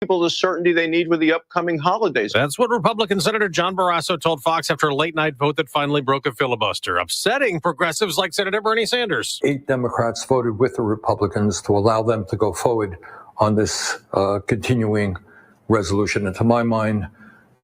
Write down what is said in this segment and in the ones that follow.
people the certainty they need with the upcoming holidays. That's what Republican Senator John Barrasso told Fox after a late-night vote that finally broke a filibuster, upsetting progressives like Senator Bernie Sanders. 8 Democrats voted with the Republicans to allow them to go forward on this continuing resolution. And to my mind,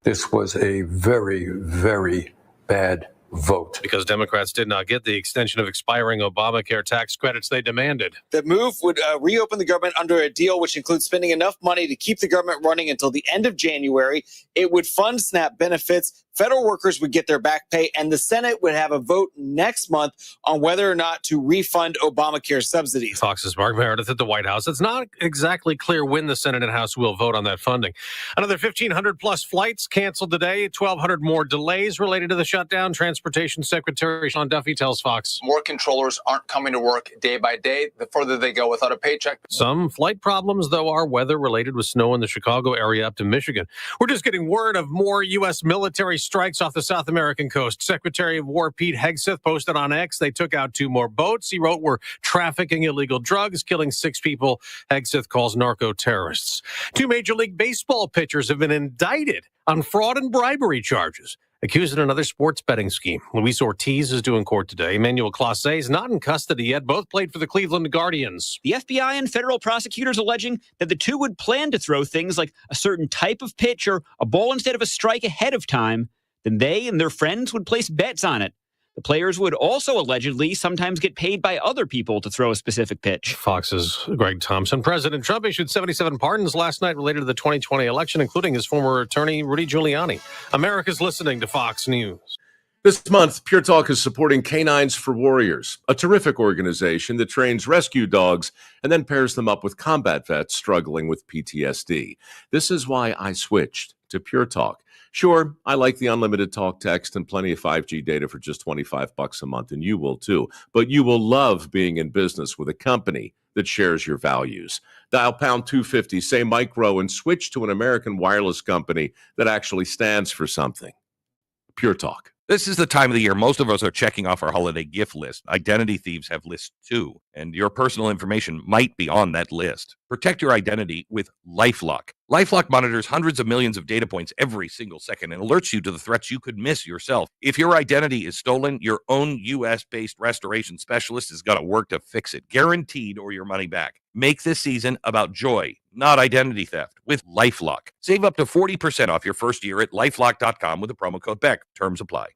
this was a very, very bad vote. Because Democrats did not get the extension of expiring Obamacare tax credits they demanded. The move would reopen the government under a deal which includes spending enough money to keep the government running until the end of January. It would fund SNAP benefits. Federal workers would get their back pay, and the Senate would have a vote next month on whether or not to refund Obamacare subsidies. Fox's Mark Meredith at the White House. It's not exactly clear when the Senate and House will vote on that funding. Another 1,500 plus flights canceled today, 1,200 more delays related to the shutdown. Transportation Secretary Sean Duffy tells Fox. More controllers aren't coming to work day by day, the further they go without a paycheck. Some flight problems, though, are weather-related with snow in the Chicago area up to Michigan. We're just getting word of more U.S. military strikes off the South American coast. Secretary of War Pete Hegseth posted on X they took out 2 more boats. He wrote, "We're trafficking illegal drugs, killing 6 people Hegseth calls narco-terrorists." 2 Major League Baseball pitchers have been indicted on fraud and bribery charges, accused in another sports betting scheme. Luis Ortiz is due in court today. Emmanuel Clase is not in custody yet. Both played for the Cleveland Guardians. The FBI and federal prosecutors alleging that the two would plan to throw things like a certain type of pitch or a ball instead of a strike ahead of time. Then they and their friends would place bets on it. The players would also allegedly sometimes get paid by other people to throw a specific pitch. Fox's Greg Thompson. President Trump issued 77 pardons last night related to the 2020 election, including his former attorney, Rudy Giuliani. America's listening to Fox News. This month, Pure Talk is supporting Canines for Warriors, a terrific organization that trains rescue dogs and then pairs them up with combat vets struggling with PTSD. This is why I switched to Pure Talk. Sure, I like the unlimited talk, text, and plenty of 5G data for just $25 a month, and you will too. But you will love being in business with a company that shares your values. Dial pound 250, say Micro, and switch to an American wireless company that actually stands for something. Pure Talk. This is the time of the year most of us are checking off our holiday gift list. Identity thieves have lists too, and your personal information might be on that list. Protect your identity with LifeLock. LifeLock monitors hundreds of millions of data points every single second and alerts you to the threats you could miss yourself. If your identity is stolen, your own U.S.-based restoration specialist is going to work to fix it, guaranteed, or your money back. Make this season about joy, not identity theft, with LifeLock. Save up to 40% off your first year at LifeLock.com with the promo code BECK. Terms apply.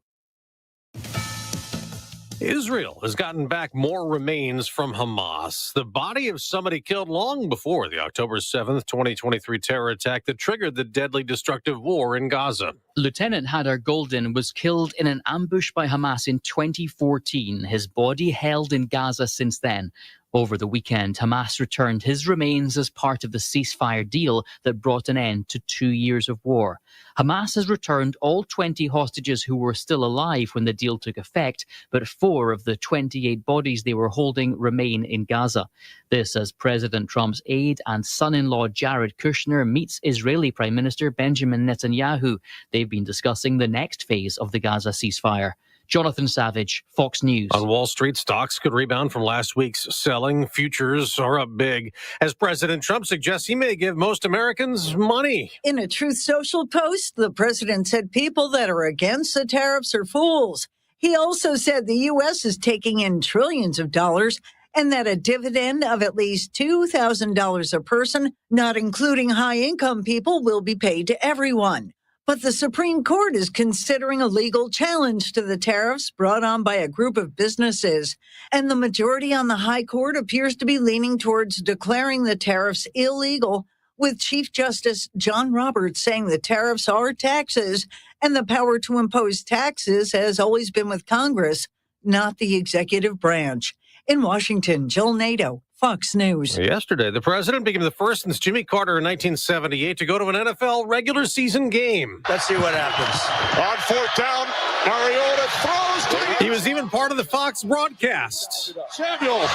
Israel has gotten back more remains from Hamas. The body of somebody killed long before the October 7th, 2023 terror attack that triggered the deadly destructive war in Gaza. Lieutenant Hadar Goldin was killed in an ambush by Hamas in 2014. His body held in Gaza since then. Over the weekend, Hamas returned his remains as part of the ceasefire deal that brought an end to 2 years of war. Hamas has returned all 20 hostages who were still alive when the deal took effect, but 4 of the 28 bodies they were holding remain in Gaza. This as President Trump's aide and son-in-law Jared Kushner meets Israeli Prime Minister Benjamin Netanyahu. They've been discussing the next phase of the Gaza ceasefire. Jonathan Savage, Fox News. On Wall Street, stocks could rebound from last week's selling. Futures are up big as President Trump suggests he may give most Americans money. In a Truth Social post, the president said people that are against the tariffs are fools. He also said the U.S. is taking in trillions of dollars and that a dividend of at least $2,000 a person, not including high-income people, will be paid to everyone. But the Supreme Court is considering a legal challenge to the tariffs brought on by a group of businesses. And the majority on the High Court appears to be leaning towards declaring the tariffs illegal, with Chief Justice John Roberts saying the tariffs are taxes and the power to impose taxes has always been with Congress, not the executive branch. In Washington, Jill Nato, Fox News. Yesterday, the president became the first since Jimmy Carter in 1978 to go to an NFL regular season game. Let's see what happens. On 4th down, Mariota throws to He was even part of the Fox broadcast. Samuel.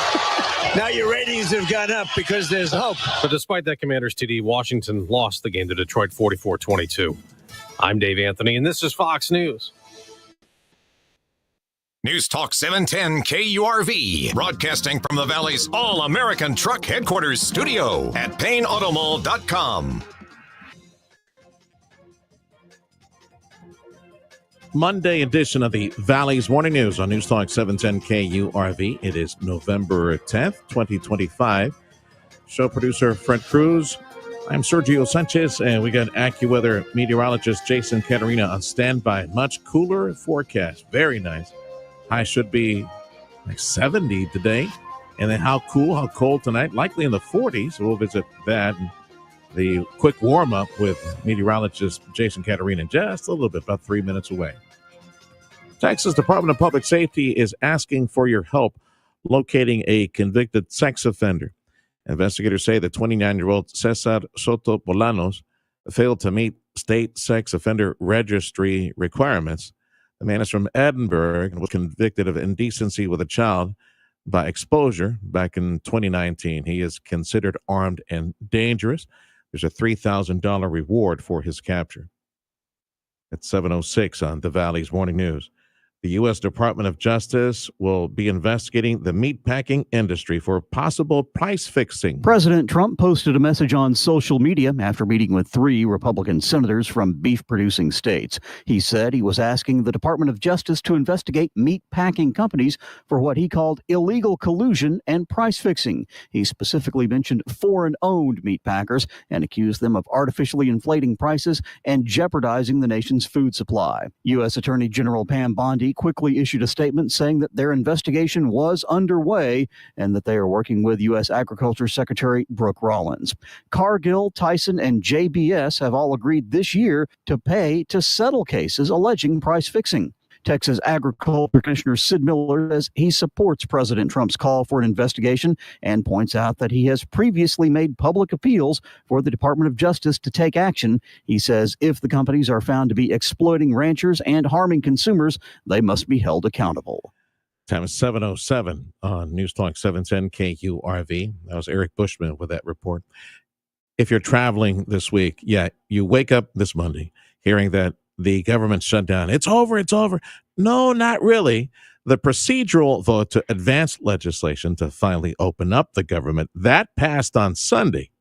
Now your ratings have gone up because there's hope. But despite that Commanders TD, Washington lost the game to Detroit 44-22. I'm Dave Anthony, and this is Fox News. News Talk 710 KURV, broadcasting from the Valley's all-American truck headquarters studio at PayneAutomall.com. Monday edition of the Valley's Morning News on News Talk 710 KURV. It is November 10th, 2025. Show producer Fred Cruz. I'm Sergio Sanchez, and we got AccuWeather meteorologist Jason Caterina on standby. Much cooler forecast. Very nice. High should be like 70 today. And then how cold tonight? Likely in the 40s. We'll visit that. And the quick warm-up with meteorologist Jason Caterina in just a little bit, about 3 minutes away. Texas Department of Public Safety is asking for your help locating a convicted sex offender. Investigators say the 29-year-old Cesar Soto Bolanos failed to meet state sex offender registry requirements. The man is from Edinburgh and was convicted of indecency with a child by exposure back in 2019. He is considered armed and dangerous. There's a $3,000 reward for his capture. At 7:06 on the Valley's Morning News. The U.S. Department of Justice will be investigating the meatpacking industry for possible price fixing. President Trump posted a message on social media after meeting with 3 Republican senators from beef-producing states. He said he was asking the Department of Justice to investigate meatpacking companies for what he called illegal collusion and price fixing. He specifically mentioned foreign-owned meatpackers and accused them of artificially inflating prices and jeopardizing the nation's food supply. U.S. Attorney General Pam Bondi quickly issued a statement saying that their investigation was underway and that they are working with U.S. Agriculture Secretary Brooke Rollins. Cargill, Tyson, and JBS have all agreed this year to pay to settle cases alleging price fixing. Texas Agriculture Commissioner Sid Miller says he supports President Trump's call for an investigation and points out that he has previously made public appeals for the Department of Justice to take action. He says if the companies are found to be exploiting ranchers and harming consumers, they must be held accountable. Time is 7:07 on News Talk 710 KURV. That was Eric Bushman with that report. If you're traveling this week, you wake up this Monday hearing that the government shut down. It's over. No, not really. The procedural vote to advance legislation to finally open up the government, that passed on Sunday.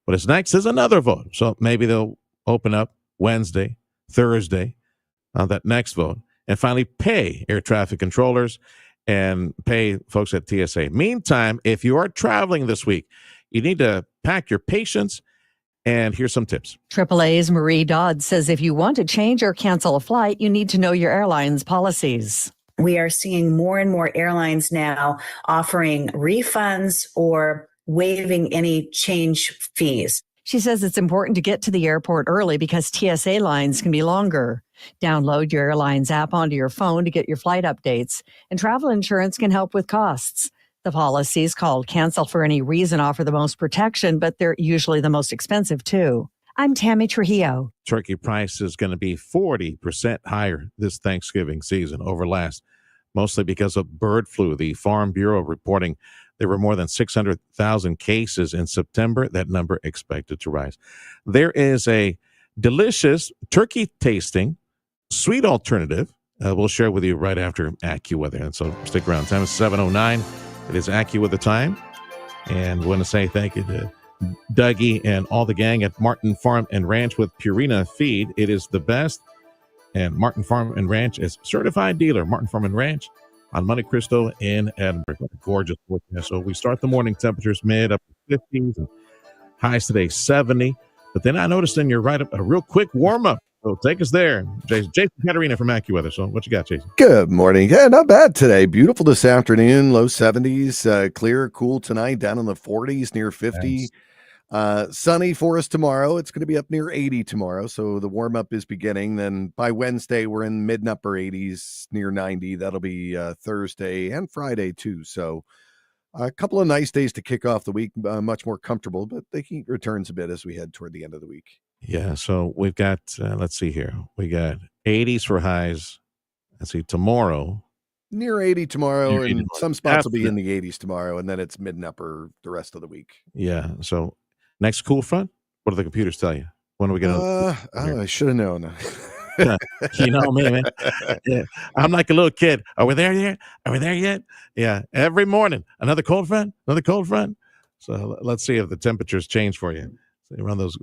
What is next is another vote. So maybe they'll open up Wednesday, Thursday, that next vote, and finally pay air traffic controllers and pay folks at TSA. Meantime, if you are traveling this week, you need to pack your patience. And here's some tips. AAA's Marie Dodd says if you want to change or cancel a flight, you need to know your airline's policies. We are seeing more and more airlines now offering refunds or waiving any change fees. She says it's important to get to the airport early because TSA lines can be longer. Download your airline's app onto your phone to get your flight updates, and travel insurance can help with costs. The policies called Cancel for Any Reason offer the most protection, but they're usually the most expensive too. I'm Tammy Trujillo. Turkey price is going to be 40% higher this Thanksgiving season over last, mostly because of bird flu. The Farm Bureau reporting there were more than 600,000 cases in September. That number expected to rise. There is a delicious turkey tasting sweet alternative we'll share with you right after AccuWeather. And so stick around. Time is 7:09. It is AccuWeather time. And we want to say thank you to Dougie and all the gang at Martin Farm and Ranch with Purina Feed. It is the best. And Martin Farm and Ranch is certified dealer. Martin Farm and Ranch on Monte Cristo in Edinburgh. Gorgeous forecast. So we start the morning temperatures mid up to 50s and highs today 70. But then I noticed in your write-up a real quick warm-up. So take us there. Jason Caterina from AccuWeather. So what you got, Jason? Good morning. Yeah, not bad today. Beautiful this afternoon. Low 70s. Clear, cool tonight. Down in the 40s, near 50. Nice. Sunny for us tomorrow. It's going to be up near 80 tomorrow. So the warm-up is beginning. Then by Wednesday, we're in mid and upper 80s, near 90. That'll be Thursday and Friday too. So a couple of nice days to kick off the week. Much more comfortable, but the heat returns a bit as we head toward the end of the week. Yeah, so we've got, let's see here. We got 80s for highs. Let's see, tomorrow. Near 80 tomorrow, and some spots will be in the 80s tomorrow, and then it's mid and upper the rest of the week. Yeah, so next cool front, what do the computers tell you? When are we going to? I should have known. You know me, man. Yeah. I'm like a little kid. Are we there yet? Are we there yet? Yeah, every morning. Another cold front? So let's see if the temperatures change for you. So run those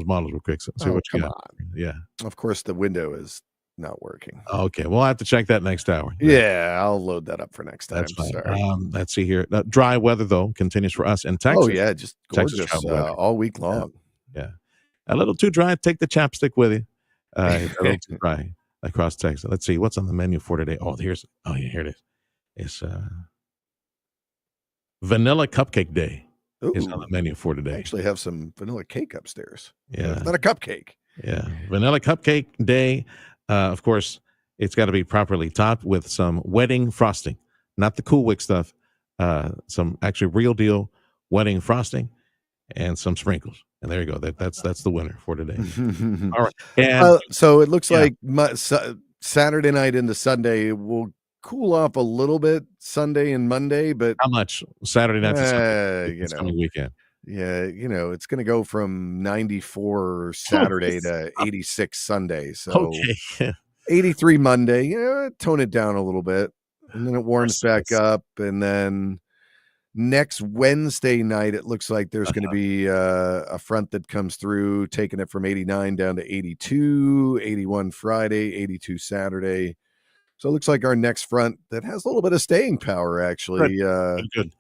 models real quick. So see what you got. On. Yeah. Of course, the window is not working. Okay, we'll have to check that next hour. Yeah, I'll load that up for next time. That's fine. Sorry. Let's see here. Dry weather, though, continues for us in Texas. Oh, yeah, just Texas gorgeous travel weather. all week long. Yeah. A little too dry. Take the chapstick with you. A little too dry across Texas. Let's see. What's on the menu for today? Here it is. It's Vanilla Cupcake Day is on the menu for today. I actually have some vanilla cake upstairs. Yeah. It's not a cupcake. Yeah. Vanilla Cupcake Day. Of course, it's got to be properly topped with some wedding frosting, not the Cool Whip stuff. Some actually real deal wedding frosting and some sprinkles. And there you go. That's the winner for today. All right. And so it looks like Saturday night into Sunday will cool off a little bit Sunday and Monday, but how much Saturday night to Sunday, this coming weekend? Yeah, it's going to go from 94 Saturday to 86 Sunday. So okay. 83 Monday, tone it down a little bit. And then it warms back up. And then next Wednesday night, it looks like there's going to be a front that comes through, taking it from 89 down to 82, 81 Friday, 82 Saturday. So it looks like our next front that has a little bit of staying power, actually. Good.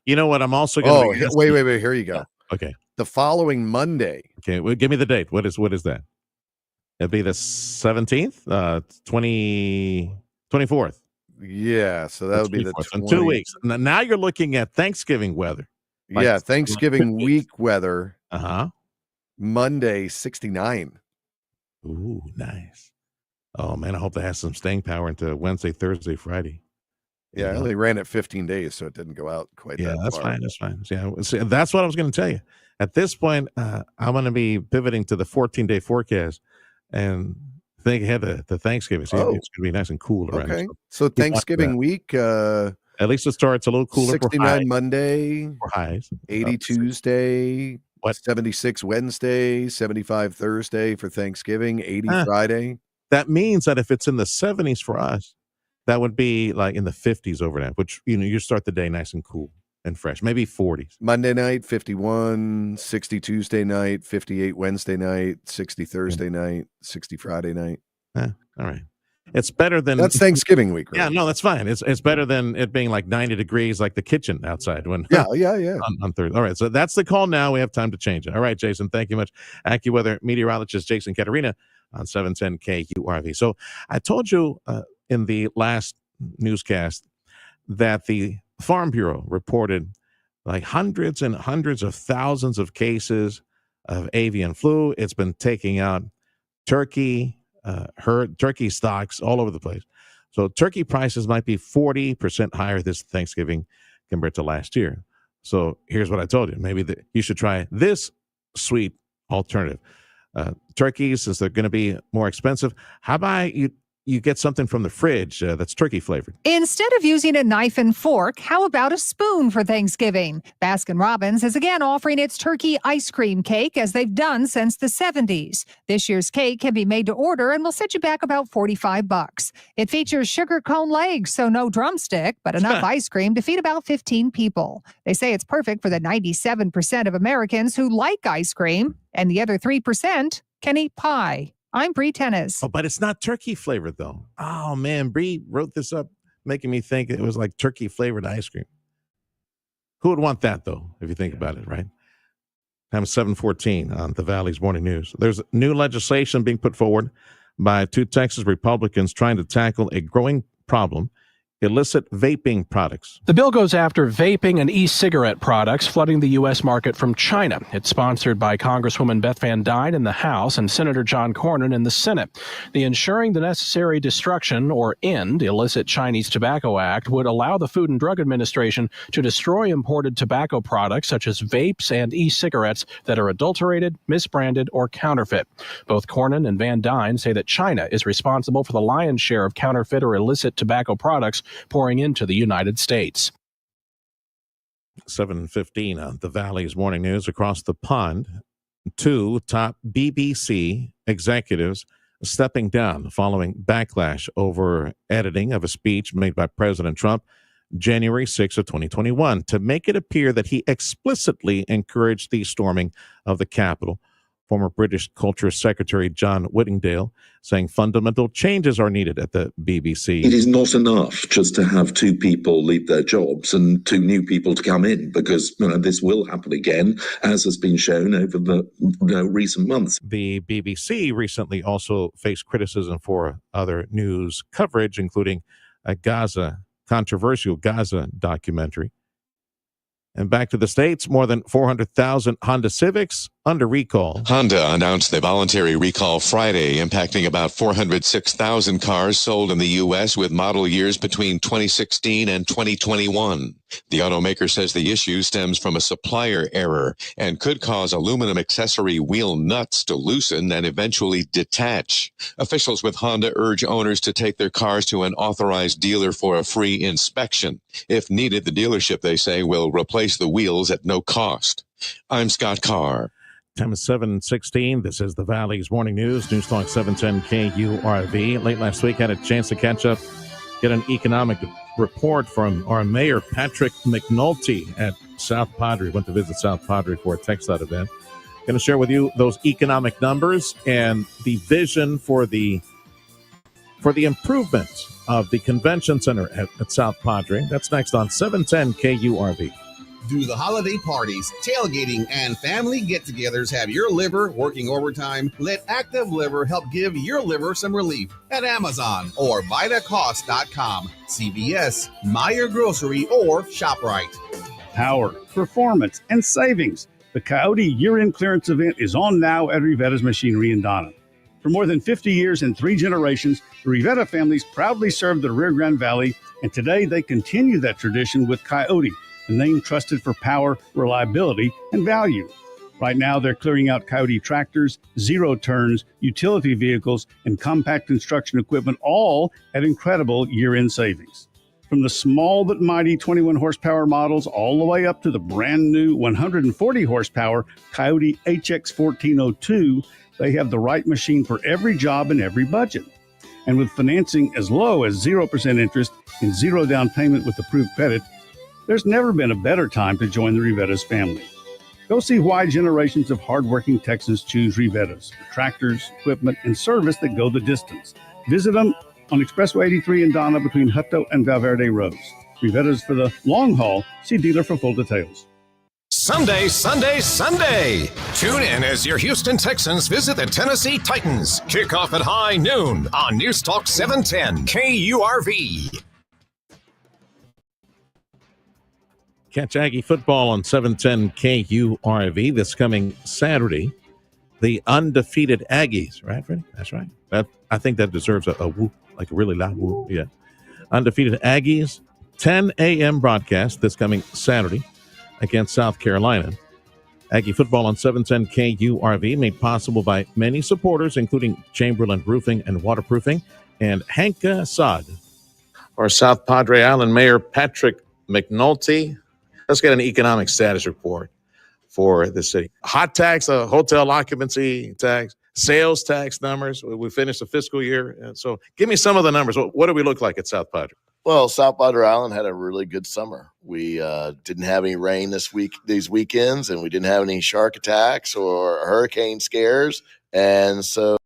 You know what? I'm also going to. Wait. Here you go. Okay. The following Monday. Okay. Well, give me the date. What is that? It'll be the 17th, 24th. Yeah. So that would be the 20th. In 2 weeks. Now you're looking at Thanksgiving weather. Yeah. Thanksgiving week weather. Monday, 69. Ooh, nice. Oh, man. I hope that has some staying power into Wednesday, Thursday, Friday. Yeah, I only ran it 15 days, so it didn't go out quite that that's far. fine. That's fine. Yeah, see, that's what I was going to tell you. At this point, I'm going to be pivoting to the 14-day forecast and think ahead to Thanksgiving. So it's going to be nice and cool around Okay. here. So Thanksgiving week, at least it starts a little cooler. 69 Monday, for highs, 80 Tuesday, 76 Wednesday, 75 Thursday for Thanksgiving, 80 Friday. That means that if it's in the 70s for us, that would be like in the 50s over there, which, you start the day nice and cool and fresh, maybe 40s. Monday night, 51, 60 Tuesday night, 58 Wednesday night, 60 Thursday night, 60 Friday night. All right. It's better than that's Thanksgiving week, right? Yeah, no, that's fine. It's better than it being like 90 degrees like the kitchen outside when yeah. on Thursday. All right, so that's the call now. We have time to change it. All right, Jason, thank you much. AccuWeather meteorologist Jason Caterina on 710 KURV. So I told you in the last newscast that the Farm Bureau reported like hundreds and hundreds of thousands of cases of avian flu. It's been taking out turkey stocks all over the place. So turkey prices might be 40% higher this Thanksgiving compared to last year. So here's what I told you. Maybe you should try this sweet alternative. Turkeys, since they're going to be more expensive, how about you get something from the fridge that's turkey flavored? Instead of using a knife and fork, how about a spoon for Thanksgiving? Baskin-Robbins is again offering its turkey ice cream cake as they've done since the 70s. This year's cake can be made to order and will set you back about $45. It features sugar cone legs, so no drumstick, but enough ice cream to feed about 15 people. They say it's perfect for the 97% of Americans who like ice cream, and the other 3% can eat pie. I'm Bree Tennis. Oh, but it's not turkey flavored, though. Oh, man. Bree wrote this up, making me think it was like turkey flavored ice cream. Who would want that, though, if you think about it, right? Time 7:14 on the Valley's Morning News. There's new legislation being put forward by two Texas Republicans trying to tackle a growing problem: illicit vaping products. The bill goes after vaping and e-cigarette products flooding the U.S. market from China. It's sponsored by Congresswoman Beth Van Duyne in the House and Senator John Cornyn in the Senate. The Ensuring the Necessary Destruction, or END, Illicit Chinese Tobacco Act would allow the Food and Drug Administration to destroy imported tobacco products such as vapes and e-cigarettes that are adulterated, misbranded, or counterfeit. Both Cornyn and Van Duyne say that China is responsible for the lion's share of counterfeit or illicit tobacco products pouring into the United States. 7:15 on the Valley's Morning News. Across the pond, two top BBC executives stepping down following backlash over editing of a speech made by President Trump January 6 of 2021 to make it appear that he explicitly encouraged the storming of the Capitol Former British Culture Secretary John Whittingdale saying fundamental changes are needed at the BBC. It is not enough just to have two people leave their jobs and two new people to come in, because this will happen again, as has been shown over the recent months. The BBC recently also faced criticism for other news coverage, including a controversial Gaza documentary. And back to the States, more than 400,000 Honda Civics under recall. Honda announced the voluntary recall Friday, impacting about 406,000 cars sold in the U.S. with model years between 2016 and 2021. The automaker says the issue stems from a supplier error and could cause aluminum accessory wheel nuts to loosen and eventually detach. Officials with Honda urge owners to take their cars to an authorized dealer for a free inspection. If needed, the dealership, they say, will replace the wheels at no cost. I'm Scott Carr. Time is 7:16. This is the Valley's Morning News. News Talk 710 KURV. Late last week, had a chance to catch up, get an economic report from our mayor, Patrick McNulty, at South Padre. Went to visit South Padre for a TxDOT event. Going to share with you those economic numbers and the vision for the improvement of the convention center at South Padre. That's next on 710 KURV. Do the holiday parties, tailgating, and family get-togethers have your liver working overtime? Let Active Liver help give your liver some relief at Amazon or VitaCost.com, CVS, Meyer Grocery, or ShopRite. Power, performance, and savings. The Coyote year-end clearance event is on now at Rivetta's Machinery in Donna. For more than 50 years and 3 generations, the Rivetta families proudly served the Rio Grande Valley, and today they continue that tradition with Coyote, a name trusted for power, reliability, and value. Right now, they're clearing out Coyote tractors, zero turns, utility vehicles, and compact construction equipment, all at incredible year-end savings. From the small but mighty 21 horsepower models all the way up to the brand new 140 horsepower Coyote HX 1402, they have the right machine for every job and every budget. And with financing as low as 0% interest and zero down payment with approved credit, there's never been a better time to join the Rivetta's family. Go see why generations of hardworking Texans choose Rivetta's for tractors, equipment, and service that go the distance. Visit them on Expressway 83 in Donna between Hutto and Valverde Roads. Rivetta's for the long haul. See dealer for full details. Sunday, Sunday, Sunday. Tune in as your Houston Texans visit the Tennessee Titans. Kickoff at high noon on News Talk 710 KURV. Catch Aggie football on 710 KURV this coming Saturday. The undefeated Aggies, right, Freddie? That's right. I think that deserves a whoop, like a really loud whoop. Yeah. Undefeated Aggies, 10 a.m. broadcast this coming Saturday against South Carolina. Aggie football on 710 KURV, made possible by many supporters, including Chamberlain Roofing and Waterproofing and Hanka Assad. Our South Padre Island Mayor Patrick McNulty. Let's get an economic status report for the city. Hot tax, hotel occupancy tax, sales tax numbers. We finished the fiscal year. So give me some of the numbers. What do we look like at South Padre? Well, South Padre Island had a really good summer. We didn't have any rain these weekends, and we didn't have any shark attacks or hurricane scares. And so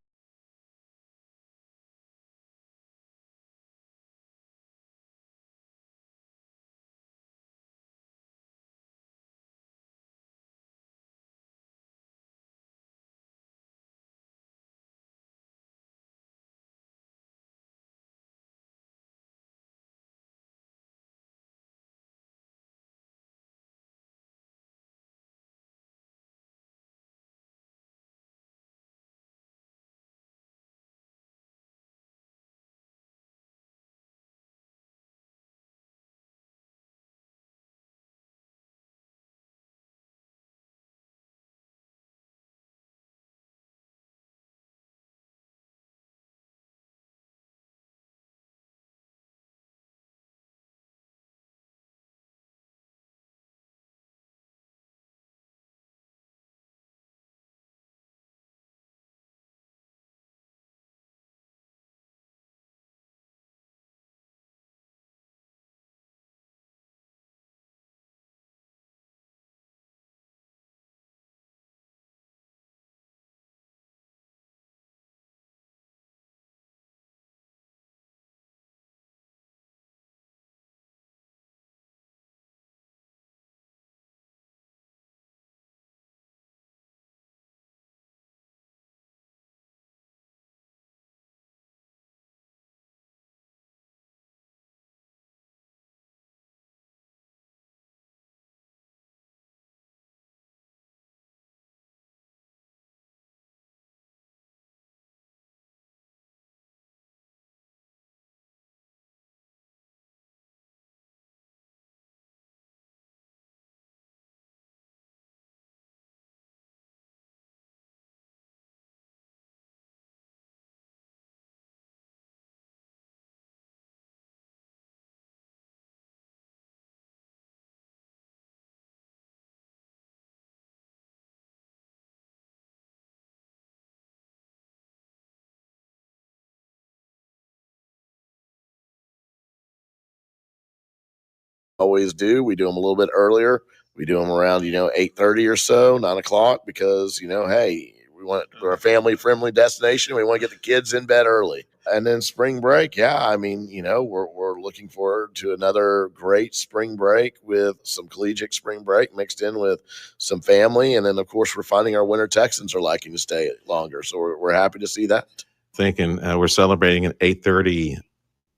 always do. We do them a little bit earlier. We do them around, 8:30 or so, 9 o'clock, because, hey, we're a family friendly destination. We want to get the kids in bed early. And then spring break. Yeah. We're looking forward to another great spring break with some collegiate spring break mixed in with some family. And then, of course, we're finding our winter Texans are liking to stay longer. So we're happy to see that. Thinking we're celebrating an 8:30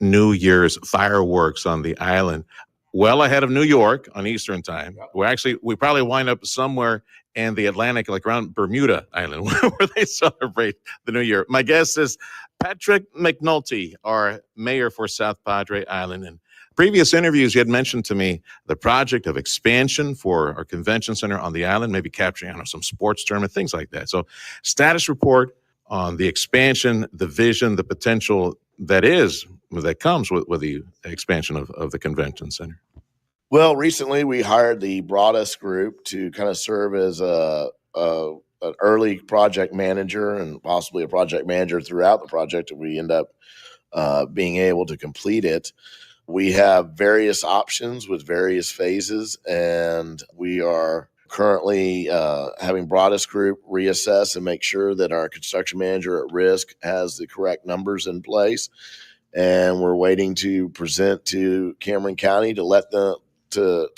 New Year's fireworks on the island, well ahead of New York on Eastern time. We probably wind up somewhere in the Atlantic, like around Bermuda Island, where they celebrate the New Year. My guest is Patrick McNulty, our mayor for South Padre Island. In previous interviews, you had mentioned to me the project of expansion for our convention center on the island, maybe capturing some sports tournament, things like that. So status report on the expansion, the vision, the potential that comes with the expansion of the convention center. Well, recently we hired the Broadus Group to kind of serve as an early project manager and possibly a project manager throughout the project if we end up being able to complete it. We have various options with various phases, and we are currently having Broadus Group reassess and make sure that our construction manager at risk has the correct numbers in place. And we're waiting to present to Cameron County to let them to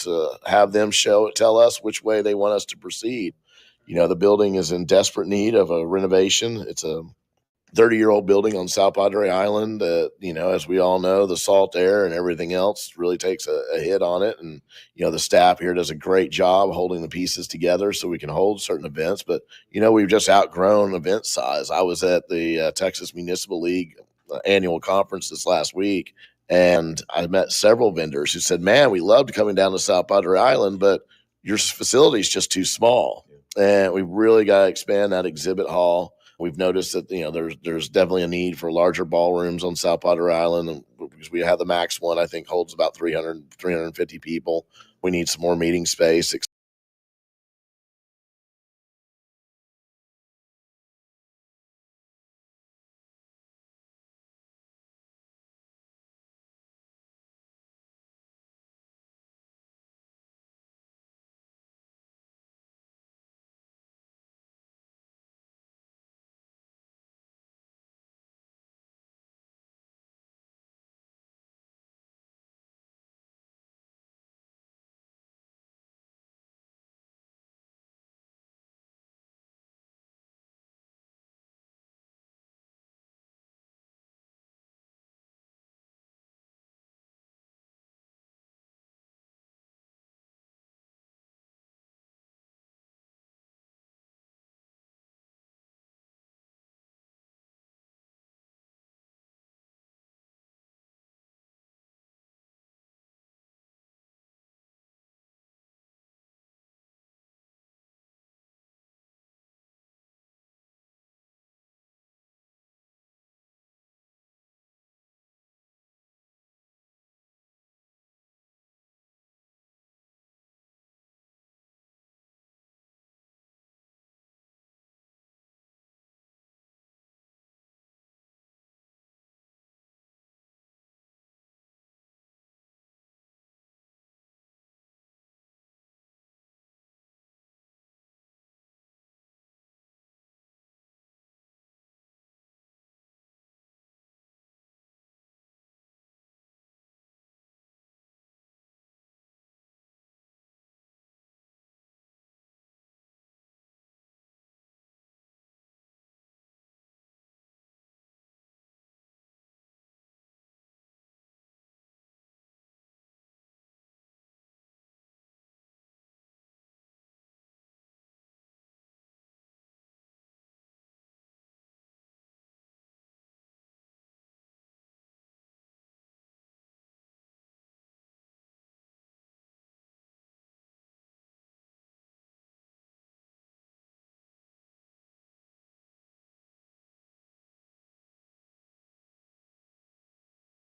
have them tell us which way they want us to proceed. The building is in desperate need of a renovation. It's a 30-year-old building on South Padre Island that, as we all know, the salt air and everything else really takes a hit on it. And, the staff here does a great job holding the pieces together so we can hold certain events. But, we've just outgrown event size. I was at the Texas Municipal League annual conference this last week, and I met several vendors who said, man, we loved coming down to South Padre Island, but your facility is just too small. And we've really got to expand that exhibit hall. We've noticed that, there's definitely a need for larger ballrooms on South Padre Island, because we have the max one, I think, holds about 350 people. We need some more meeting space.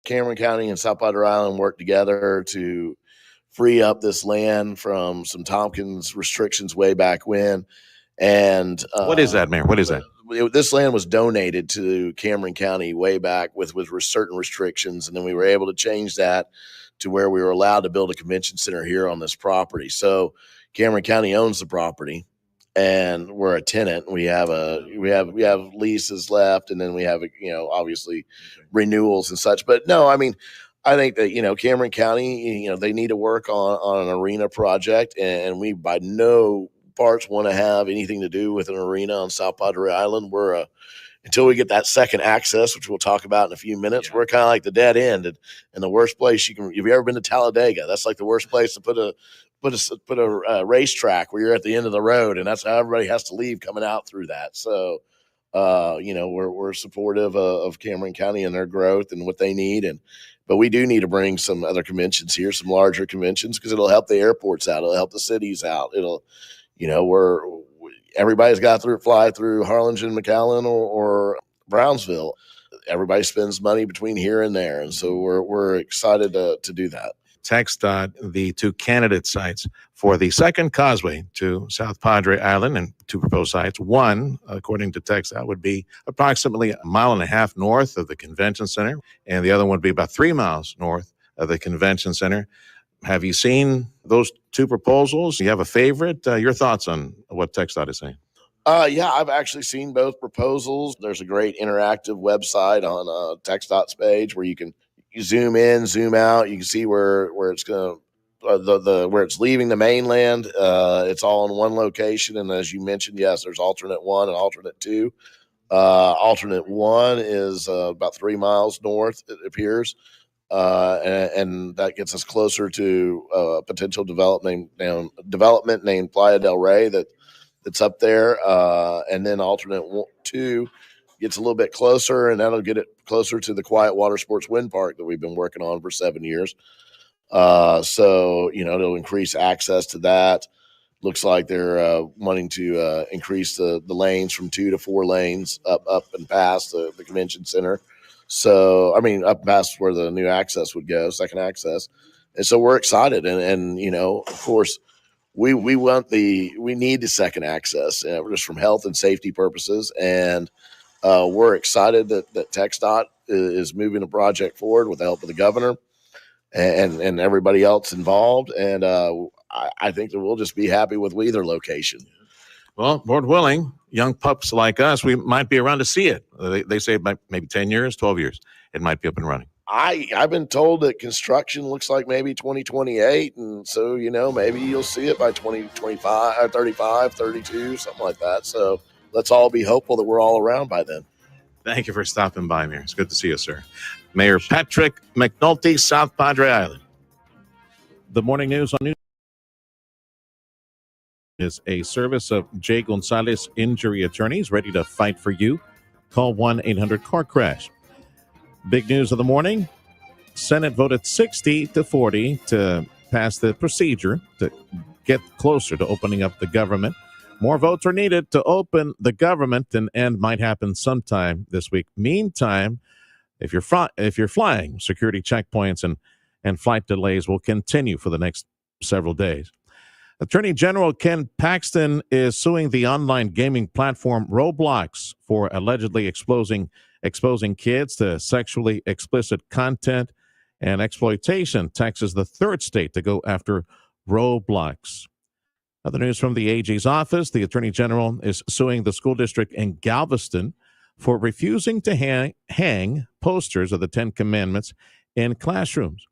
Cameron County and South Padre Island work together to free up this land from some Tompkins restrictions way back when. And what is that, Mayor? What is that? This land was donated to Cameron County way back with certain restrictions, and then we were able to change that to where we were allowed to build a convention center here on this property. So Cameron County owns the property, and we're a tenant. We have leases left, and then we have, obviously renewals and such. But no, I mean, I think that, Cameron County, they need to work on an arena project, and we by no parts want to have anything to do with an arena on South Padre Island. We're until we get that second access, which we'll talk about in a few minutes, we're kind of like the dead end and the worst place you can. If you've ever been to Talladega, that's like the worst place to put a racetrack where you're at the end of the road, and that's how everybody has to leave coming out through that. So, we're supportive of Cameron County and their growth and what they need, but we do need to bring some other conventions here, some larger conventions, because it'll help the airports out, it'll help the cities out, it'll, everybody's got to fly through Harlingen, McAllen, or Brownsville. Everybody spends money between here and there, and so we're excited to do that. TxDOT, the two candidate sites for the second causeway to South Padre Island, and two proposed sites. One, according to TxDOT, would be approximately 1.5 miles north of the convention center, and the other one would be about 3 miles north of the convention center. Have you seen those two proposals? Do you have a favorite? Your thoughts on what TxDOT is saying? Yeah, I've actually seen both proposals. There's a great interactive website on TxDOT's page where you zoom in, zoom out. You can see where it's going to where it's leaving the mainland. It's all in one location, and as you mentioned, yes, there's alternate 1 and alternate 2. Alternate 1 is about 3 miles north, it appears. And that gets us closer to a potential development named Playa del Rey that's up there. And then alternate 2 gets a little bit closer, and that'll get it closer to the Quiet Water Sports Wind Park that we've been working on for 7 years. So, it'll increase access to that. Looks like they're wanting to increase the lanes from 2 to 4 lanes up and past the convention center. So, I mean, up past where the new access would go, second access. And so we're excited. And of course, we need the second access just from health and safety purposes. And we're excited that TxDOT is moving the project forward with the help of the governor and everybody else involved. And I think that we'll just be happy with either location. Well, Lord willing, young pups like us, we might be around to see it. They say maybe 10 years, 12 years, it might be up and running. I've been told that construction looks like maybe 2028. And so, maybe you'll see it by 2025 or 35, 32, something like that. So let's all be hopeful that we're all around by then. Thank you for stopping by, Mayor. It's good to see you, sir. Mayor Patrick McNulty, South Padre Island. The morning news on News is a service of Jay Gonzalez Injury Attorneys, ready to fight for you. Call 1-800-CAR-CRASH. Big news of the morning. Senate voted 60-40 to pass the procedure to get closer to opening up the government. More votes are needed to open the government, and end might happen sometime this week. Meantime, if you're flying, security checkpoints and flight delays will continue for the next several days. Attorney General Ken Paxton is suing the online gaming platform Roblox for allegedly exposing kids to sexually explicit content and exploitation. Texas, the third state to go after Roblox. Other news from the AG's office. The Attorney General is suing the school district in Galveston for refusing to hang posters of the Ten Commandments in classrooms.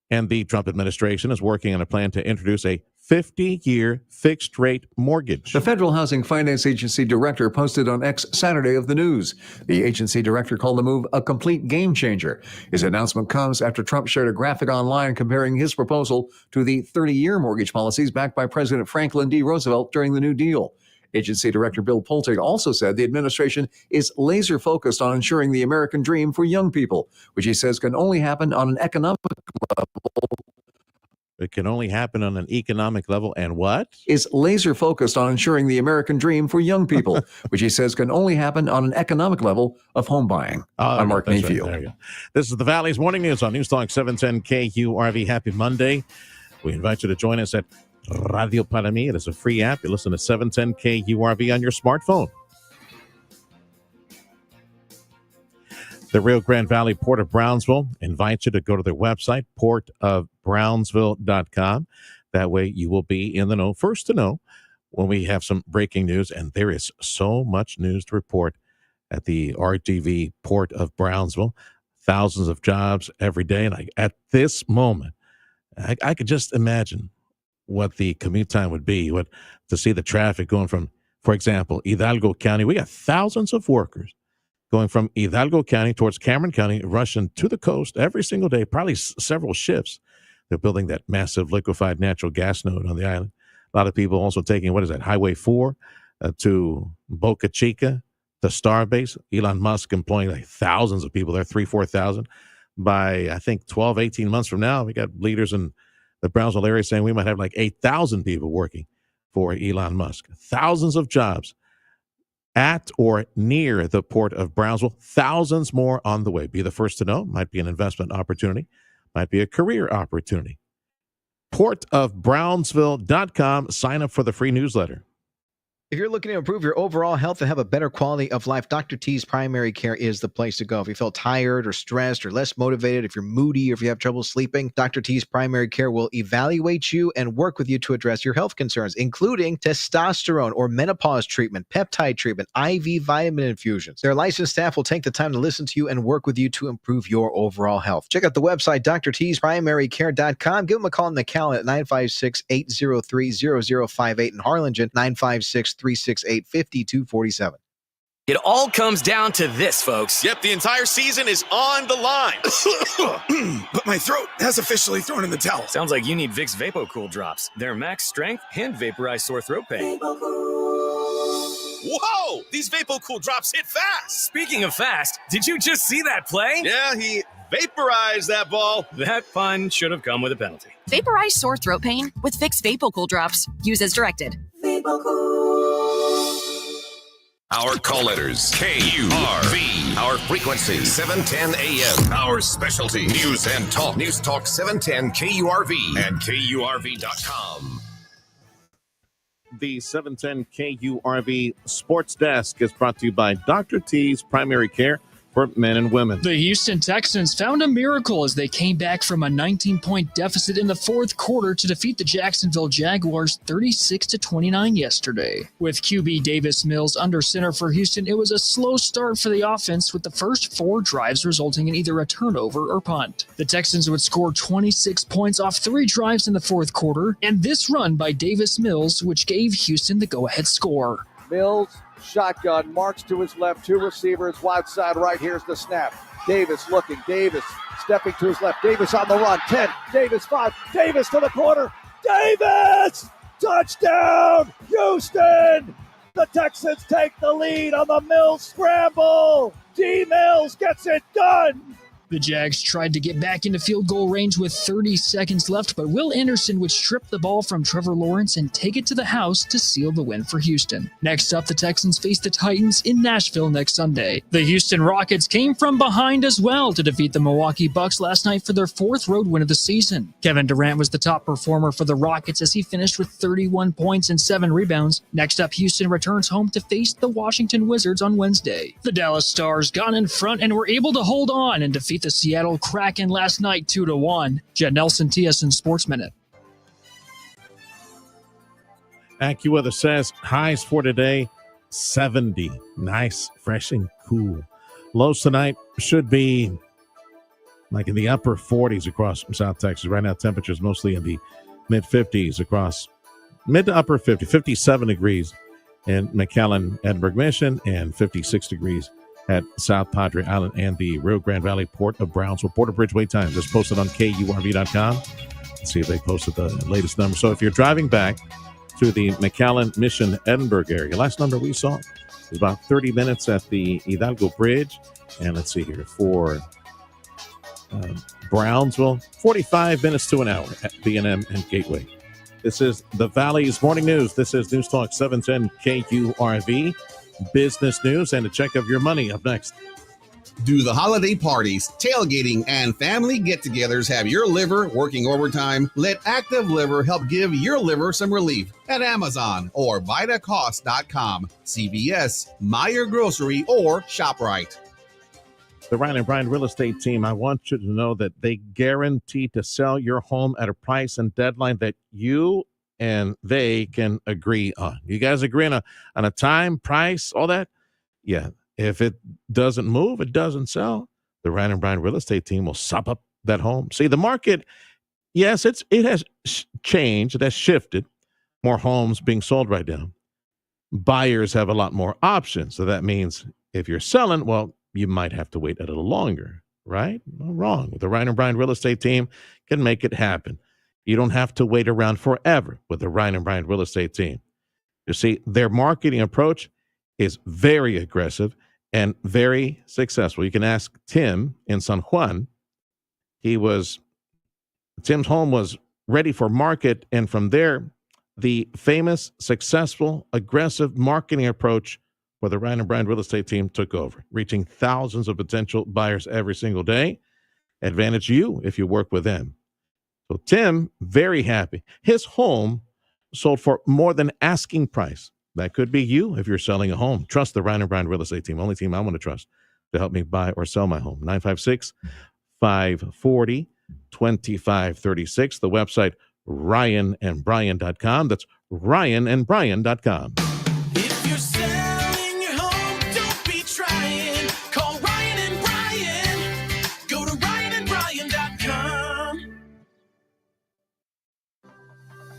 And the Trump administration is working on a plan to introduce a 50-year fixed-rate mortgage. The Federal Housing Finance Agency director posted on X Saturday of the news. The agency director called the move a complete game changer. His announcement comes after Trump shared a graphic online comparing his proposal to the 30-year mortgage policies backed by President Franklin D. Roosevelt during the New Deal. Agency Director Bill Poltig also said the administration is laser focused on ensuring the American dream for young people, which he says can only happen on an economic level. It can only happen on an economic level, and what? Is laser focused on ensuring the American dream for young people, which he says can only happen on an economic level of home buying. I'm Mark Mayfield. Right. This is the Valley's Morning News on News Talk 710 KURV. Happy Monday. We invite you to join us at Radio Para Mi. It is a free app. You listen to 710 KURV on your smartphone. The Rio Grande Valley Port of Brownsville invites you to go to their website, portofbrownsville.com. That way you will be in the know, first to know when we have some breaking news. And there is so much news to report at the RTV Port of Brownsville. Thousands of jobs every day. And at this moment, I could just imagine what the commute time would be, to see the traffic going from, for example, Hidalgo County. We got thousands of workers going from Hidalgo County towards Cameron County, rushing to the coast every single day, probably several shifts. They're building that massive liquefied natural gas node on the island. A lot of people also taking, Highway 4 to Boca Chica, the Starbase. Elon Musk employing like thousands of people there, 4,000. By, I think, 12, 18 months from now, we got leaders in the Brownsville area saying we might have like 8,000 people working for Elon Musk. Thousands of jobs at or near the Port of Brownsville. Thousands more on the way. Be the first to know. Might be an investment opportunity. Might be a career opportunity. portofbrownsville.com. Sign up for the free newsletter. If you're looking to improve your overall health and have a better quality of life, Dr. T's Primary Care is the place to go. If you feel tired or stressed or less motivated, if you're moody or if you have trouble sleeping, Dr. T's Primary Care will evaluate you and work with you to address your health concerns, including testosterone or menopause treatment, peptide treatment, IV vitamin infusions. Their licensed staff will take the time to listen to you and work with you to improve your overall health. Check out the website, drtsprimarycare.com. Give them a call in McAllen at 956-803-0058 and Harlingen, 956-368-5247. It all comes down to this, folks. Yep, the entire season is on the line. But my throat has officially thrown in the towel. Sounds like you need Vicks VapoCool drops. They're max strength and vaporize sore throat pain. Whoa! These VapoCool drops hit fast. Speaking of fast, did you just see that play? Yeah, he vaporized that ball. That fun should have come with a penalty. Vaporize sore throat pain with Vicks VapoCool drops. Use as directed. Our call letters, KURV. Our frequency, 710 AM. Our specialty, news and talk. News Talk 710 KURV and KURV.com. The 710 KURV Sports Desk is brought to you by Dr. T's Primary Care for men and women. The Houston Texans found a miracle as they came back from a 19-point deficit in the fourth quarter to defeat the Jacksonville Jaguars 36-29 yesterday. With QB Davis Mills under center for Houston, it was a slow start for the offense, with the first 4 drives resulting in either a turnover or punt. The Texans would score 26 points off 3 drives in the fourth quarter, and this run by Davis Mills, which gave Houston the go-ahead score. Mills, shotgun, marks to his left, 2 receivers, wide side right. Here's the snap. Davis looking, Davis stepping to his left. Davis on the run, 10, Davis 5, Davis to the corner. Davis! Touchdown, Houston! The Texans take the lead on the Mills scramble. D. Mills gets it done. The Jags tried to get back into field goal range with 30 seconds left, but Will Anderson would strip the ball from Trevor Lawrence and take it to the house to seal the win for Houston. Next up, the Texans face the Titans in Nashville next Sunday. The Houston Rockets came from behind as well to defeat the Milwaukee Bucks last night for their 4th road win of the season. Kevin Durant was the top performer for the Rockets as he finished with 31 points and 7 rebounds. Next up, Houston returns home to face the Washington Wizards on Wednesday. The Dallas Stars got in front and were able to hold on and defeat the Seattle Kraken last night 2-1. Jed Nelson, TSN Sports Minute. AccuWeather says highs for today 70. Nice, fresh and cool. Lows tonight should be like in the upper 40s across South Texas. Right now, temperatures mostly in the mid 50s across mid to upper 50, 57 degrees in McAllen, Edinburgh Mission, and 56 degrees at South Padre Island and the Rio Grande Valley Port of Brownsville. Porter Bridge wait time just posted on KURV.com. Let's see if they posted the latest number. So if you're driving back to the McAllen, Mission, Edinburgh area, last number we saw was about 30 minutes at the Hidalgo Bridge. And let's see here, for Brownsville, 45 minutes to an hour at B&M and Gateway. This is the Valley's Morning News. This is News Talk 710 KURV. Business news and a check of your money up next. Do the holiday parties, tailgating, and family get-togethers have your liver working overtime? Let Active Liver help give your liver some relief at Amazon or VitaCost.com, CVS, Meijer Grocery, or ShopRite. The Ryan and Brian real estate team, I want you to know that they guarantee to sell your home at a price and deadline that you and they can agree on. You guys agree on a time, price, all that? Yeah. If it doesn't move, it doesn't sell, the Ryan and Brian real estate team will sop up that home. See, the market, yes, it has changed. It has shifted. More homes being sold right now. Buyers have a lot more options. So that means if you're selling, well, you might have to wait a little longer, right? No, wrong. The Ryan and Brian real estate team can make it happen. You don't have to wait around forever with the Ryan and Brian real estate team. You see, their marketing approach is very aggressive and very successful. You can ask Tim in San Juan. Tim's home was ready for market, and from there, the famous, successful, aggressive marketing approach for the Ryan and Brian real estate team took over, reaching thousands of potential buyers every single day. Advantage you if you work with them. So Tim, very happy. His home sold for more than asking price. That could be you if you're selling a home. Trust the Ryan and Brian real estate team. Only team I want to trust to help me buy or sell my home. 956-540-2536. The website, ryanandbrian.com. That's ryanandbrian.com. If you're selling your home, don't be trying. Call Ryan and Brian. Go to ryanandbrian.com.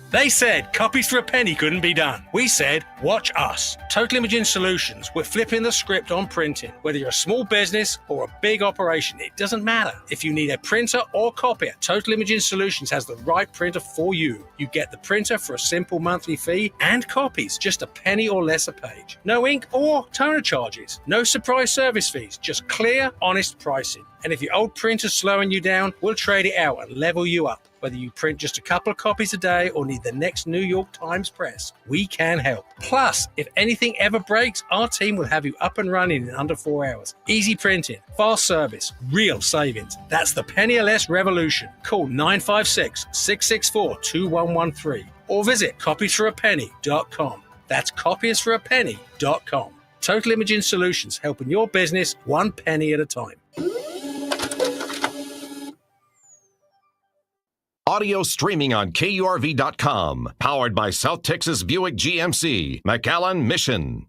They said copies for a penny couldn't be done. We said, watch us. Total Imaging Solutions. We're flipping the script on printing. Whether you're a small business or a big operation, it doesn't matter. If you need a printer or copier, Total Imaging Solutions has the right printer for you. You get the printer for a simple monthly fee and copies, just a penny or less a page. No ink or toner charges. No surprise service fees, just clear, honest pricing. And if your old printer's slowing you down, we'll trade it out and level you up. Whether you print just a couple of copies a day or need the next New York Times press, we can help. Plus, if anything ever breaks, our team will have you up and running in under 4 hours. Easy printing, fast service, real savings. That's the penny or less revolution. Call 956-664-2113 or visit copiesforapenny.com. That's copiesforapenny.com. Total Imaging Solutions, helping your business one penny at a time. Audio streaming on KURV.com. Powered by South Texas Buick GMC, McAllen Mission.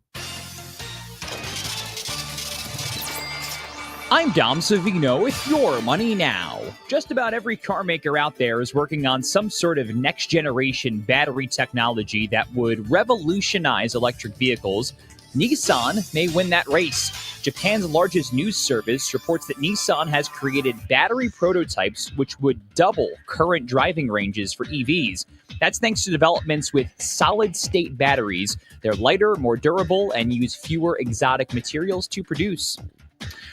I'm Dom Savino with Your Money Now. Just about every car maker out there is working on some sort of next-generation battery technology that would revolutionize electric vehicles. Nissan may win that race. Japan's largest news service reports that Nissan has created battery prototypes which would double current driving ranges for EVs. That's thanks to developments with solid-state batteries. They're lighter, more durable, and use fewer exotic materials to produce.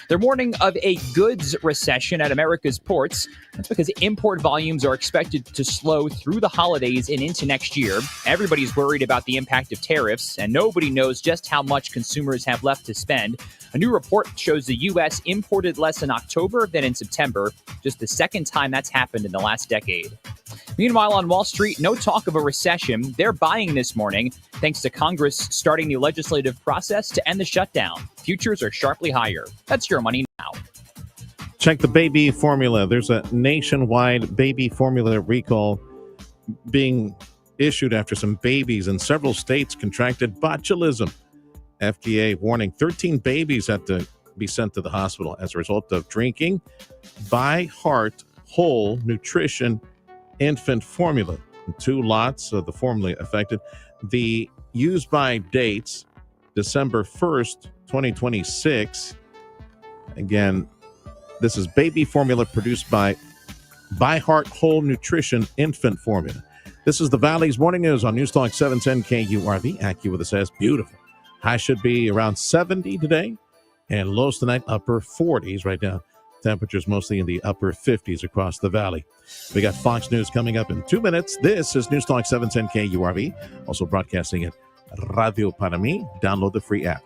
They're warning of a goods recession at America's ports. That's because import volumes are expected to slow through the holidays and into next year. Everybody's worried about the impact of tariffs, and nobody knows just how much consumers have left to spend. A new report shows the U.S. imported less in October than in September, just the second time that's happened in the last decade. Meanwhile, on Wall Street, no talk of a recession. They're buying this morning, thanks to Congress starting the legislative process to end the shutdown. Futures are sharply higher. That's Your Money Now. Check the baby formula. There's a nationwide baby formula recall being issued after some babies in several states contracted botulism. FDA warning 13 babies have to be sent to the hospital as a result of drinking By Heart Whole Nutrition infant formula. 2 lots of the formula affected. The use by dates, December 1st, 2026. Again, this is baby formula produced by Heart Whole Nutrition infant formula. This is the Valley's Morning News on News Talk 710 KURV. AccuWeather says beautiful. High should be around 70 today, and lows tonight upper 40s right now. Temperatures mostly in the upper 50s across the valley. We got Fox News coming up in 2 minutes. This is News Talk 710 KURV, also broadcasting at Radio Para Mi. Download the free app.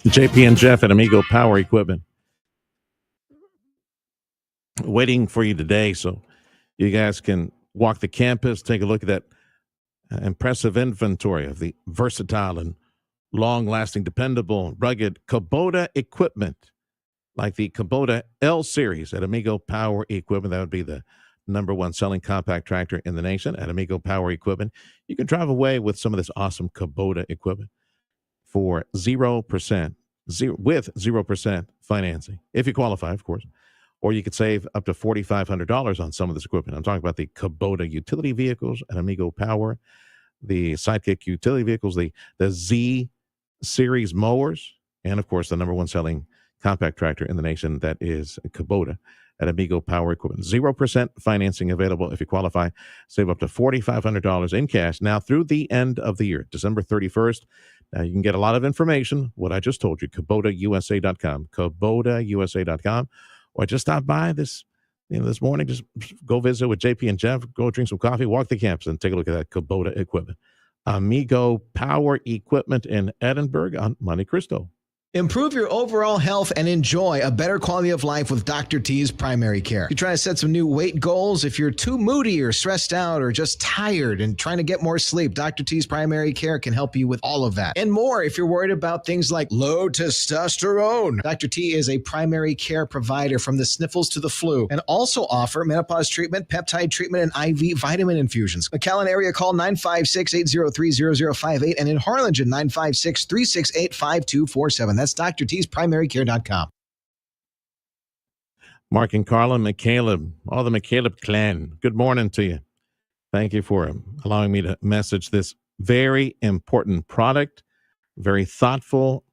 JP and Jeff at Amigo Power Equipment waiting for you today, so you guys can walk the campus, take a look at that impressive inventory of the versatile and long-lasting, dependable, rugged Kubota equipment, like the Kubota L Series at Amigo Power Equipment. That would be the #1 selling compact tractor in the nation at Amigo Power Equipment. You can drive away with some of this awesome Kubota equipment for 0% financing, if you qualify, of course. Or you could save up to $4,500 on some of this equipment. I'm talking about the Kubota utility vehicles at Amigo Power, the Sidekick utility vehicles, the Z Series mowers, and of course the #1 selling compact tractor in the nation, that is Kubota at Amigo Power Equipment. 0% financing available if you qualify. Save up to $4,500 in cash now through the end of the year, December 31st. Now you can get a lot of information, what I just told you, KubotaUSA.com, KubotaUSA.com, or just stop by this morning. Just go visit with JP and Jeff, go drink some coffee, walk the campus, and take a look at that Kubota equipment. Amigo Power Equipment in Edinburgh on Monte Cristo. Improve your overall health and enjoy a better quality of life with Dr. T's Primary Care. You're trying to set some new weight goals. If you're too moody or stressed out or just tired and trying to get more sleep, Dr. T's Primary Care can help you with all of that. And more if you're worried about things like low testosterone. Dr. T is a primary care provider from the sniffles to the flu, and also offer menopause treatment, peptide treatment, and IV vitamin infusions. McAllen area, call 956-803-0058, and in Harlingen, 956-368-5247. That's drt'sprimarycare.com. Mark and Carla McCaleb, all the McCaleb clan, good morning to you. Thank you for allowing me to message this very important product, very thoughtful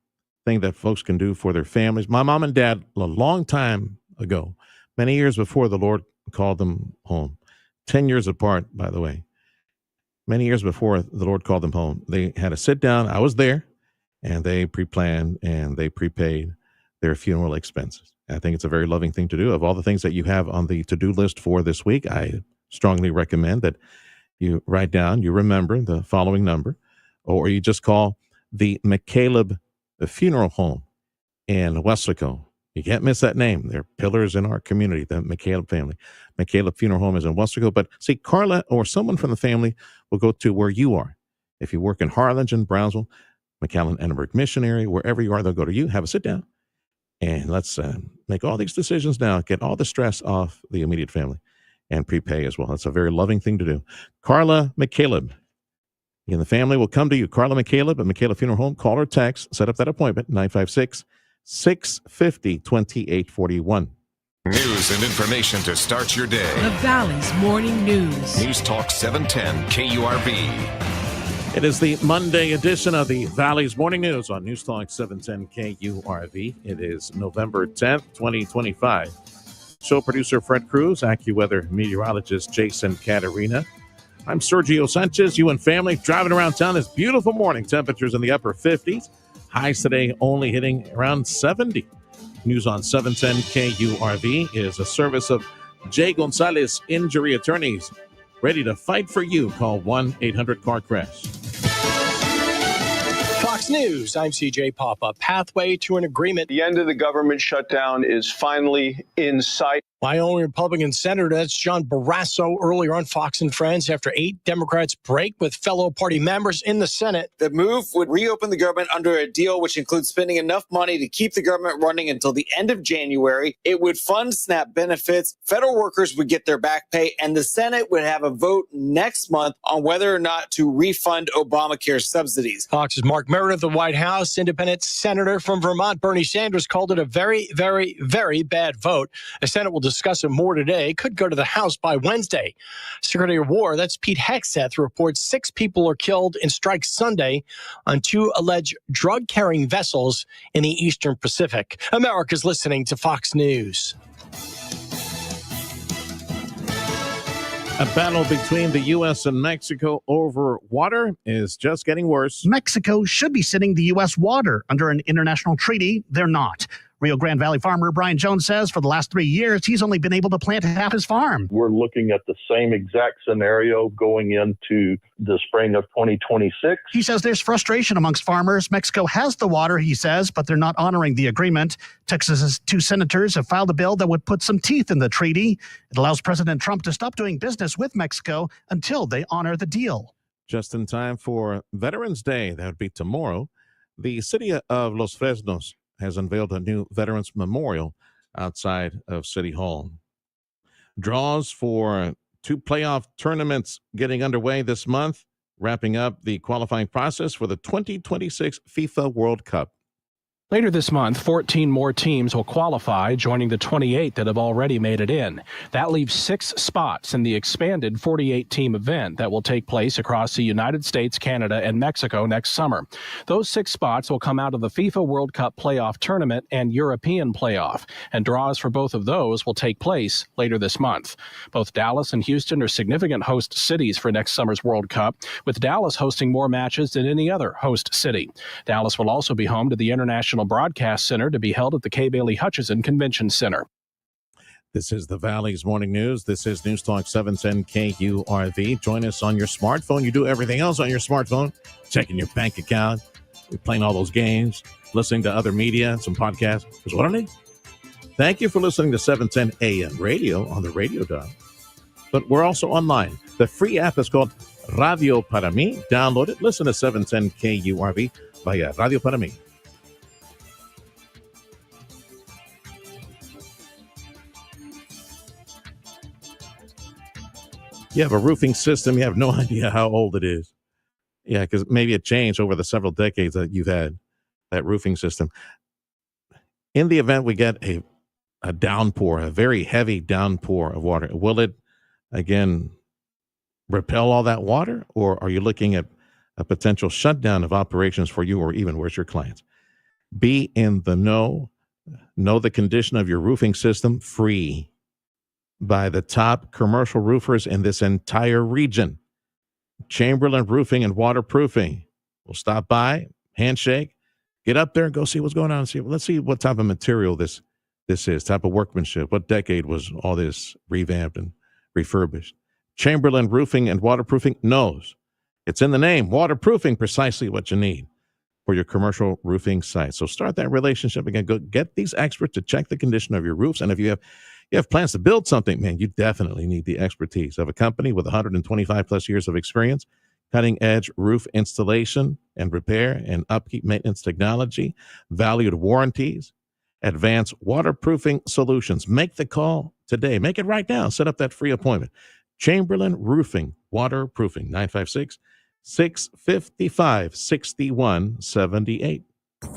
thing that folks can do for their families. My mom and dad, a long time ago, many years before the Lord called them home, 10 years apart, by the way, many years before the Lord called them home, they had a sit down. I was there. And they pre-planned and they prepaid their funeral expenses. I think it's a very loving thing to do. Of all the things that you have on the to-do list for this week, I strongly recommend that you write down, you remember the following number, or you just call the McCaleb Funeral Home in Weslaco. You can't miss that name. They're pillars in our community, the McCaleb family. McCaleb Funeral Home is in Weslaco. But see, Carla or someone from the family will go to where you are. If you work in Harlingen, Brownsville, McAllen, Edinburgh Missionary, wherever you are, they'll go to you, have a sit down, and let's make all these decisions now, get all the stress off the immediate family, and prepay as well. That's a very loving thing to do. Carla McCaleb, and the family will come to you. Carla McCaleb at McCaleb Funeral Home. Call or text, set up that appointment, 956-650-2841. News and information to start your day. The Valley's Morning News. News Talk 710 KURV. It is the Monday edition of the Valley's Morning News on News Talk 710 KURV. It is November 10th, 2025. Show producer Fred Cruz, AccuWeather meteorologist Jason Caterina. I'm Sergio Sanchez. You and family driving around town this beautiful morning. Temperatures in the upper 50s. Highs today only hitting around 70. News on 710 KURV is a service of Jay Gonzalez Injury Attorneys. Ready to fight for you. Call 1-800-CAR-CRASH. Fox News, I'm CJ Papa. Pathway to an agreement. The end of the government shutdown is finally in sight. Wyoming Republican Senator, that's John Barrasso, earlier on Fox and Friends, after 8 Democrats break with fellow party members in the Senate. The move would reopen the government under a deal which includes spending enough money to keep the government running until the end of January. It would fund SNAP benefits, federal workers would get their back pay, and the Senate would have a vote next month on whether or not to refund Obamacare subsidies. Fox's Mark Meredith, the White House, independent senator from Vermont, Bernie Sanders, called it a very, very, very bad vote. The Senate will discuss it more today. Could go to the House by Wednesday. Secretary of War, that's Pete Hegseth, reports 6 people are killed in strikes Sunday on 2 alleged drug-carrying vessels in the Eastern Pacific. America's listening to Fox News. A battle between the U.S. and Mexico over water is just getting worse. Mexico should be sitting the U.S. water under an international treaty. They're not. Rio Grande Valley farmer Brian Jones says for the last 3 years, he's only been able to plant half his farm. We're looking at the same exact scenario going into the spring of 2026. He says there's frustration amongst farmers. Mexico has the water, he says, but they're not honoring the agreement. Texas's 2 senators have filed a bill that would put some teeth in the treaty. It allows President Trump to stop doing business with Mexico until they honor the deal. Just in time for Veterans Day, that would be tomorrow, the city of Los Fresnos has unveiled a new Veterans Memorial outside of City Hall. Draws for 2 playoff tournaments getting underway this month, wrapping up the qualifying process for the 2026 FIFA World Cup. Later this month, 14 more teams will qualify, joining the 28 that have already made it in. That leaves 6 spots in the expanded 48-team event that will take place across the United States, Canada, and Mexico next summer. Those 6 spots will come out of the FIFA World Cup playoff tournament and European playoff, and draws for both of those will take place later this month. Both Dallas and Houston are significant host cities for next summer's World Cup, with Dallas hosting more matches than any other host city. Dallas will also be home to the International Broadcast Center to be held at the Kay Bailey Hutchison Convention Center. This is the Valley's Morning News. This is News Talk 710 KURV. Join us on your smartphone. You do everything else on your smartphone, checking your bank account, you're playing all those games, listening to other media, some podcasts. Because what I need. Thank you for listening to 710 AM radio on the radio dial. But we're also online. The free app is called Radio Para Mí. Download it. Listen to 710 KURV via Radio Para Mí. You have a roofing system. You have no idea how old it is. Yeah, because maybe it changed over the several decades that you've had that roofing system. In the event we get a downpour, a very heavy downpour of water, will it, again, repel all that water? Or are you looking at a potential shutdown of operations for you or even worse, your clients? Be in the know. Know the condition of your roofing system. Free by the top commercial roofers in this entire region. Chamberlain Roofing and Waterproofing. We'll stop by, handshake, get up there and go see what's going on. Let's see what type of material this is, type of workmanship. What decade was all this revamped and refurbished? Chamberlain Roofing and Waterproofing knows. It's in the name, waterproofing, precisely what you need for your commercial roofing site. So start that relationship again. Go get these experts to check the condition of your roofs. And if you have plans to build something, man, you definitely need the expertise of a company with 125 plus years of experience, cutting edge roof installation and repair and upkeep maintenance technology, valued warranties, advanced waterproofing solutions. Make the call today. Make it right now. Set up that free appointment. Chamberlain Roofing, Waterproofing, 956-655-6178.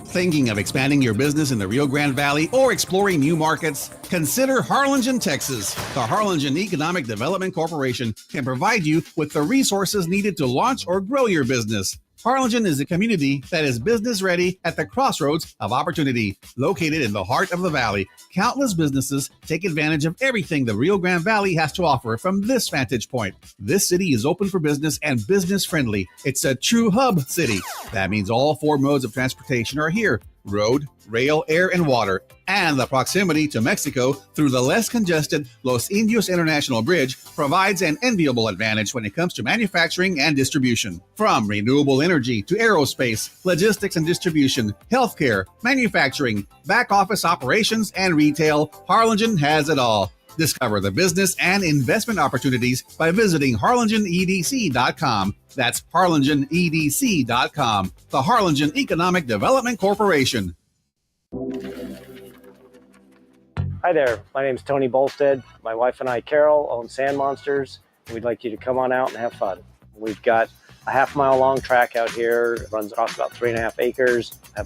Thinking of expanding your business in the Rio Grande Valley or exploring new markets? Consider Harlingen, Texas. The Harlingen Economic Development Corporation can provide you with the resources needed to launch or grow your business. Harlingen is a community that is business ready at the crossroads of opportunity. Located in the heart of the valley, countless businesses take advantage of everything the Rio Grande Valley has to offer from this vantage point. This city is open for business and business friendly. It's a true hub city. That means all 4 modes of transportation are here: road, rail, air, and water, and the proximity to Mexico through the less congested Los Indios International Bridge provides an enviable advantage when it comes to manufacturing and distribution. From renewable energy to aerospace, logistics and distribution, healthcare, manufacturing, back office operations, and retail, Harlingen has it all. Discover the business and investment opportunities by visiting harlingenedc.com. That's harlingenedc.com. The Harlingen Economic Development Corporation. Hi there, my name is Tony Bolstead. My wife and I, Carol, own Sand Monsters. We'd like you to come on out and have fun. We've got a half-mile long track out here. It runs across about 3.5 acres. Have a